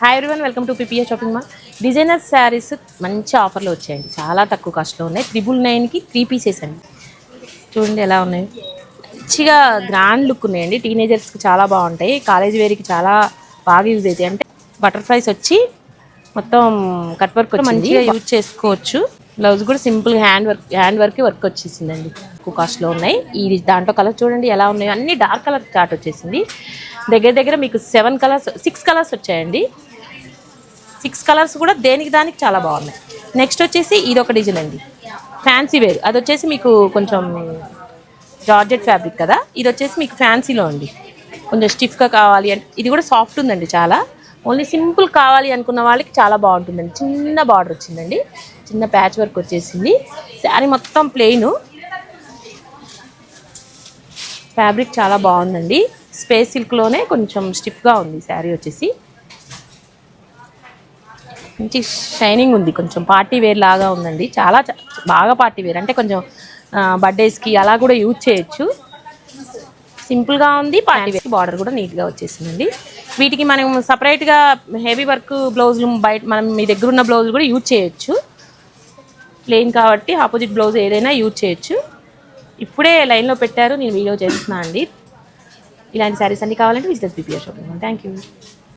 Hi everyone, welcome to PPA shopping mall. Designer saris మంచి ఆఫర్లో వచ్చాయండి, చాలా తక్కువ కాస్ట్లో ఉన్నాయి. 999కి 3 పీసెస్ అండి. చూడండి ఎలా ఉన్నాయి, మంచిగా గ్రాండ్ లుక్ ఉన్నాయండి. టీనేజర్స్కి చాలా బాగుంటాయి, కాలేజ్ వేర్కి చాలా బాగా యూజ్ అవుతాయి. అంటే బటర్ఫ్లైస్ వచ్చి మొత్తం కట్ వర్క్ మంచిగా యూజ్ చేసుకోవచ్చు. బ్లౌజ్ కూడా సింపుల్ హ్యాండ్ వర్క్ వచ్చేసిందండి. తక్కువ కాస్ట్లో ఉన్నాయి. ఈ దాంట్లో కలర్ చూడండి ఎలా ఉన్నాయో, అన్ని డార్క్ కలర్ స్టార్ట్ వచ్చేసింది. దగ్గర మీకు 6 కలర్స్ వచ్చాయండి. 6 కలర్స్ కూడా దేనికి దానికి చాలా బాగున్నాయి. నెక్స్ట్ వచ్చేసి ఇది ఒక డిజైన్ అండి, ఫ్యాన్సీ వేర్. అది వచ్చేసి మీకు కొంచెం జార్జెట్ ఫ్యాబ్రిక్ కదా, ఇది వచ్చేసి మీకు ఫ్యాన్సీలో అండి. కొంచెం స్టిఫ్గా కావాలి అంటే ఇది కూడా సాఫ్ట్ ఉందండి చాలా. ఓన్లీ సింపుల్ కావాలి అనుకున్న వాళ్ళకి చాలా బాగుంటుందండి. చిన్న బార్డర్ వచ్చిందండి, చిన్న ప్యాచ్ వర్క్ వచ్చేసింది. శారీ మొత్తం ప్లెయిన్, ఫ్యాబ్రిక్ చాలా బాగుందండి. స్పేస్ సిల్క్లోనే కొంచెం స్టిఫ్గా ఉంది శారీ వచ్చేసి. మంచి షైనింగ్ ఉంది, కొంచెం పార్టీ వేర్ లాగా ఉందండి. చాలా బాగా పార్టీ వేర్, అంటే కొంచెం బర్త్డేస్కి అలా కూడా యూజ్ చేయొచ్చు. సింపుల్గా ఉంది, పార్టీ వేర్. బార్డర్ కూడా నీట్గా వచ్చేసిందండి. వీటికి మనం సపరేట్గా హెవీ వర్క్ బ్లౌజులు బయట మనం మీ దగ్గర ఉన్న బ్లౌజులు కూడా యూజ్ చేయొచ్చు. ప్లెయిన్ కాబట్టి ఆపోజిట్ బ్లౌజ్ ఏదైనా యూజ్ చేయొచ్చు. ఇప్పుడే లైన్లో పెట్టారు, నేను వీడియో చేస్తున్నాను అండి. ఇలాంటి శారీస్ అన్ని కావాలంటే visit PPA shopping. Thank you.